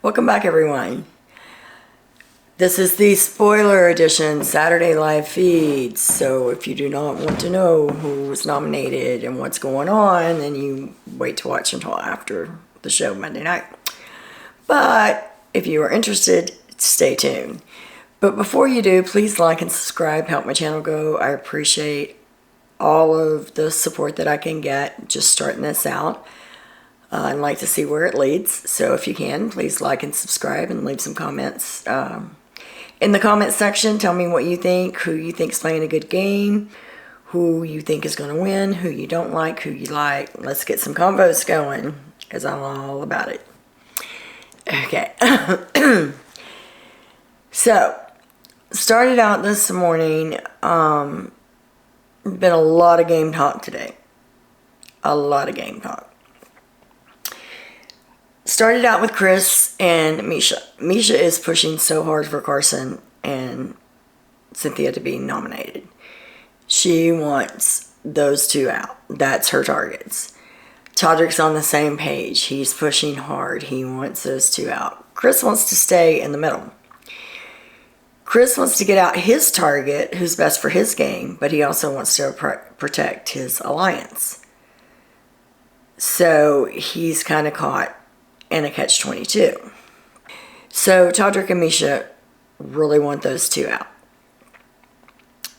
Welcome back, everyone. This is the spoiler edition Saturday live feeds. So if you do not want to know who was nominated and what's going on, then you wait to watch until after the show Monday night. But if you are interested, stay tuned. But before you do, please like and subscribe, help my channel grow. I appreciate all of the support that I can get just starting this out. I'd like to see where it leads. So if you can, please like and subscribe and leave some comments. In the comment section, tell me what you think, who you think is playing a good game, who you think is going to win, who you don't like, who you like. Let's get some combos going, because I'm all about it. Okay. So, started out this morning. Been a lot of game talk today. A lot of game talk. Started out with Chris and Misha. Misha is pushing so hard for Carson and Cynthia to be nominated. She wants those two out. That's her targets. Todrick's on the same page. He's pushing hard. He wants those two out. Chris wants to stay in the middle. Chris wants to get out his target, who's best for his game, but he also wants to protect his alliance. So he's kind of caught in a catch-22. So Todrick and Misha really want those two out.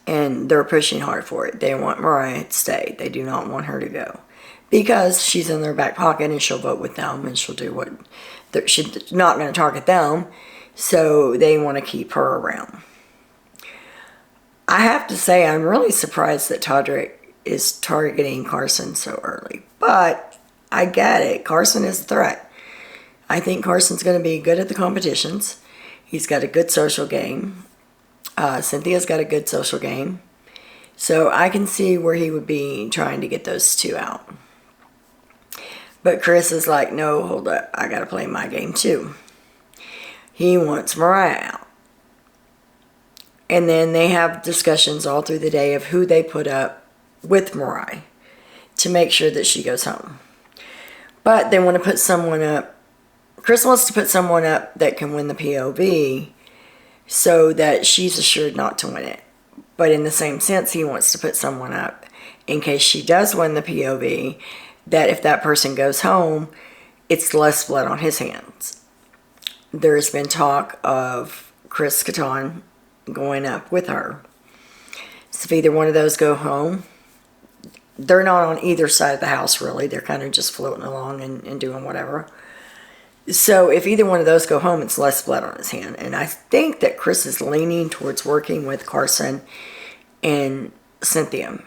And they're pushing hard for it. They want Mariah to stay. They do not want her to go. Because she's in their back pocket and she'll vote with them and she'll do what... She's not going to target them. So they want to keep her around. I have to say, I'm really surprised that Todrick is targeting Carson so early. But I get it. Carson is a threat. I think Carson's going to be good at the competitions. He's got a good social game. Cynthia's got a good social game. So I can see where he would be trying to get those two out. But Chris is like, no, hold up. I got to play my game too. He wants Mariah out. And then they have discussions all through the day of who they put up with Mariah to make sure that she goes home. But they want to put someone up. Chris wants to put someone up that can win the POV so that she's assured not to win it. But in the same sense, he wants to put someone up in case she does win the POV, that if that person goes home, it's less blood on his hands. There's been talk of Chris Kattan going up with her. So if either one of those go home, they're not on either side of the house really. They're kind of just floating along and doing whatever. So if either one of those go home, it's less blood on his hand. And I think that Chris is leaning towards working with Carson and Cynthia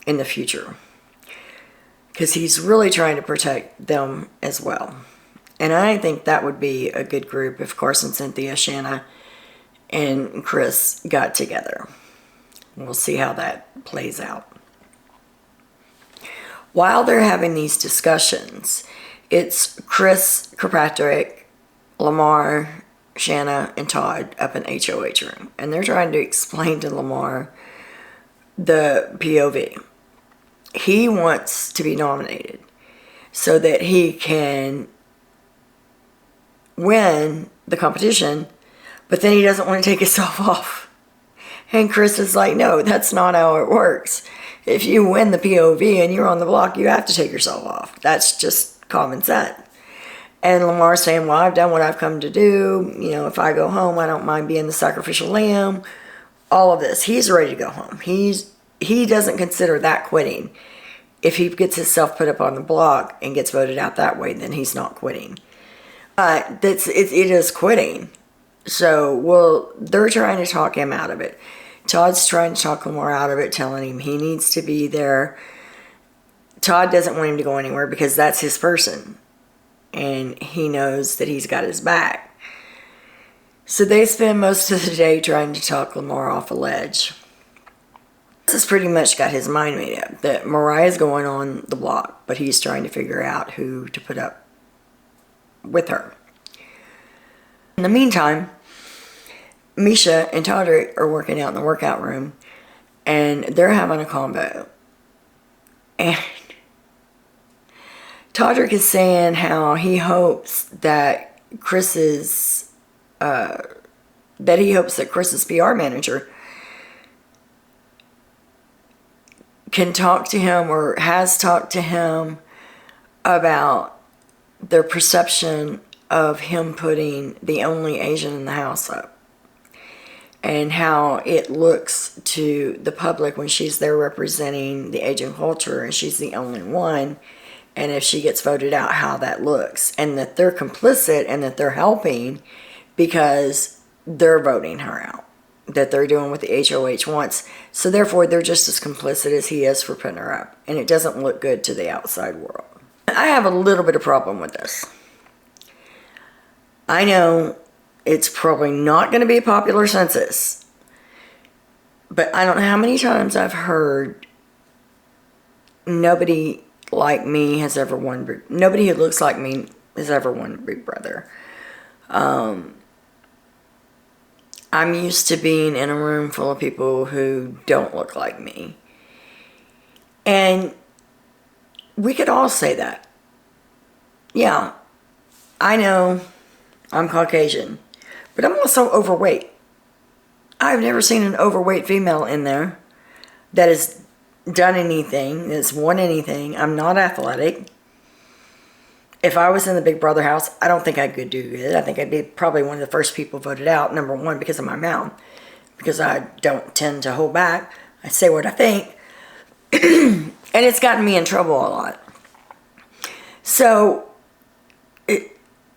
in the future. Because he's really trying to protect them as well. And I think that would be a good group if Carson, Cynthia, Shanna, and Chris got together. We'll see how that plays out. While they're having these discussions, it's Chris Kirkpatrick, Lamar, Shanna, and Todd up in HOH room. And they're trying to explain to Lamar the POV. He wants to be nominated so that he can win the competition, but then he doesn't want to take himself off. And Chris is like, no, that's not how it works. If you win the POV and you're on the block, you have to take yourself off. That's just common sense. And Lamar's saying, well, I've done what I've come to do. You know, if I go home, I don't mind being the sacrificial lamb. All of this. He's ready to go home. He doesn't consider that quitting. If he gets himself put up on the block and gets voted out that way, then he's not quitting. But it is quitting. So, well, they're trying to talk him out of it. Todd's trying to talk Lamar out of it, telling him he needs to be there. Todd doesn't want him to go anywhere because that's his person. And he knows that he's got his back. So they spend most of the day trying to talk Lamar off a ledge. This has pretty much got his mind made up that Mariah's going on the block, but he's trying to figure out who to put up with her. In the meantime, Misha and Todrick are working out in the workout room, and they're having a combo. And Todrick is saying how he hopes that Chris's, that he hopes that Chris's PR manager can talk to him or has talked to him about their perception of him putting the only Asian in the house up, and how it looks to the public when she's there representing the Asian culture and she's the only one, and if she gets voted out, how that looks, and that they're complicit and that they're helping because they're voting her out, that they're doing what the HOH wants. So therefore, they're just as complicit as he is for putting her up, and it doesn't look good to the outside world. I have a little bit of problem with this. I know it's probably not going to be a popular census, but I don't know how many times I've heard nobody like me has ever won, nobody who looks like me has ever won Big Brother. I'm used to being in a room full of people who don't look like me. And we could all say that. Yeah, I know I'm Caucasian, but I'm also overweight. I've never seen an overweight female in there that has done anything, that's won anything. I'm not athletic. If I was in the Big Brother house, I don't think I could do good. I think I'd be probably one of the first people voted out, number one, because of my mouth. Because I don't tend to hold back. I say what I think. And it's gotten me in trouble a lot. So,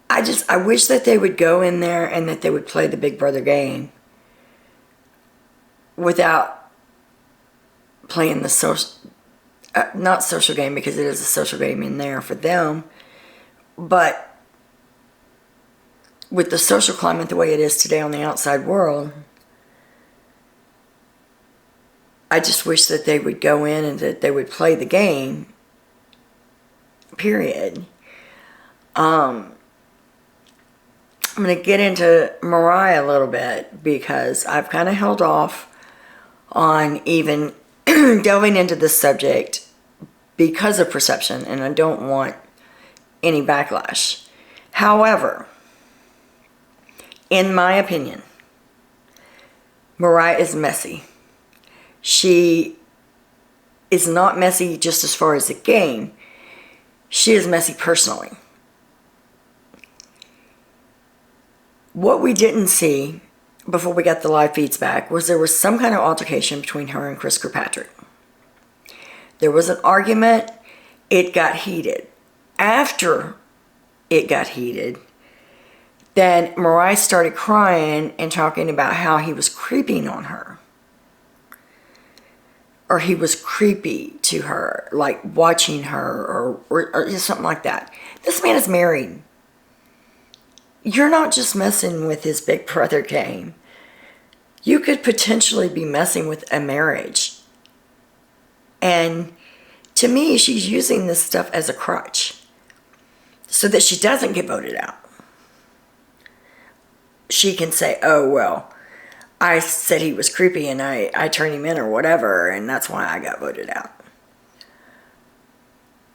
I wish that they would go in there and that they would play the Big Brother game without playing the social, not social game, because it is a social game in there for them, but with the social climate the way it is today on the outside world, I just wish that they would go in and that they would play the game, period. I'm going to get into Mariah a little bit because I've kind of held off on even delving into this subject because of perception, and I don't want any backlash. However, in my opinion, Mariah is messy. She is not messy just as far as the game. She is messy personally. What we didn't see before we got the live feeds back was there was some kind of altercation between her and Chris Kirkpatrick. There was an argument. It got heated. After it got heated, then Mariah started crying and talking about how he was creeping on her. Or he was creepy to her, like watching her or something like that. This man is married. You're not just messing with his Big Brother game. You could potentially be messing with a marriage. And to me, she's using this stuff as a crutch so that she doesn't get voted out. She can say, oh, well, I said he was creepy and I turned him in or whatever, and that's why I got voted out.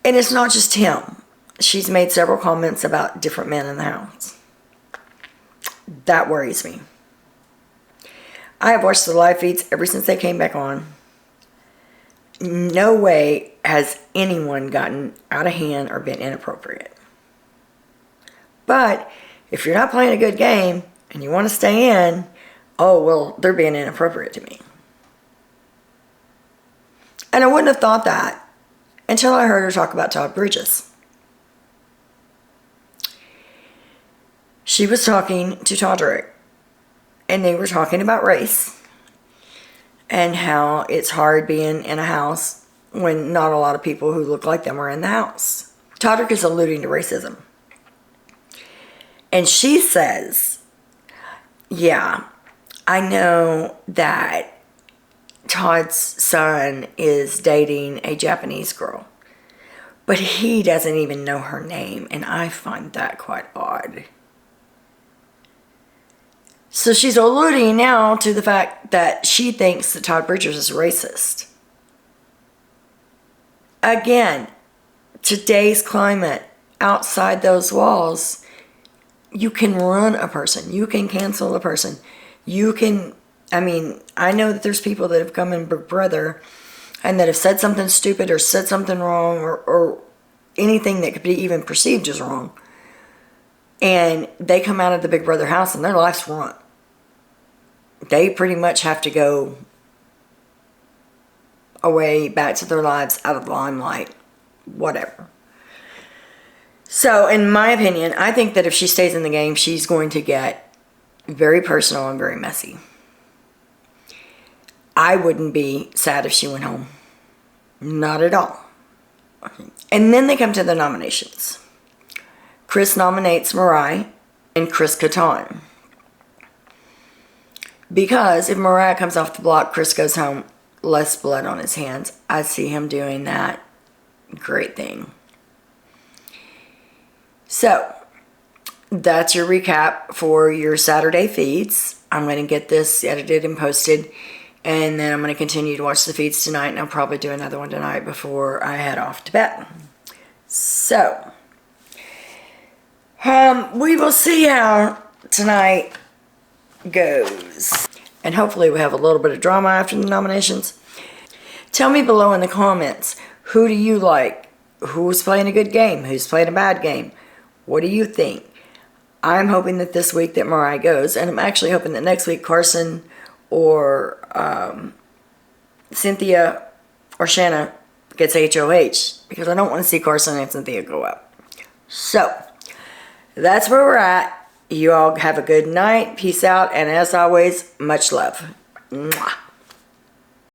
And it's not just him. She's made several comments about different men in the house. That worries me. I have watched the live feeds ever since they came back on. No way has anyone gotten out of hand or been inappropriate. But if you're not playing a good game and you want to stay in, oh, well, they're being inappropriate to me. And I wouldn't have thought that until I heard her talk about Todd Bridges. She was talking to Todrick, and they were talking about race and how it's hard being in a house when not a lot of people who look like them are in the house. Todrick is alluding to racism. And she says, yeah, I know that Todd's son is dating a Japanese girl, but he doesn't even know her name, and I find that quite odd. So she's alluding now to the fact that she thinks that Todd Bridges is racist. Again, today's climate, outside those walls, you can run a person. You can cancel a person. You can, I mean, I know that there's people that have come in Big Brother and that have said something stupid or said something wrong or anything that could be even perceived as wrong. And they come out of the Big Brother house and their life's run. They pretty much have to go away, back to their lives, out of the limelight, whatever. So, in my opinion, I think that if she stays in the game, she's going to get very personal and very messy. I wouldn't be sad if she went home. Not at all. And then they come to the nominations. Chris nominates Mariah and Chris Kattan. Because if Mariah comes off the block, Chris goes home, less blood on his hands. I see him doing that great thing. So, that's your recap for your Saturday feeds. I'm going to get this edited and posted, and then I'm going to continue to watch the feeds tonight, and I'll probably do another one tonight before I head off to bed. So, we will see how tonight goes. And hopefully we have a little bit of drama after the nominations. Tell me below in the comments, who do you like? Who's playing a good game? Who's playing a bad game? What do you think? I'm hoping that this week that Mariah goes, and I'm actually hoping that next week Carson or Cynthia or Shanna gets HOH, because I don't want to see Carson and Cynthia go up. So, that's where we're at. You all have a good night. Peace out. And as always, much love. Mwah.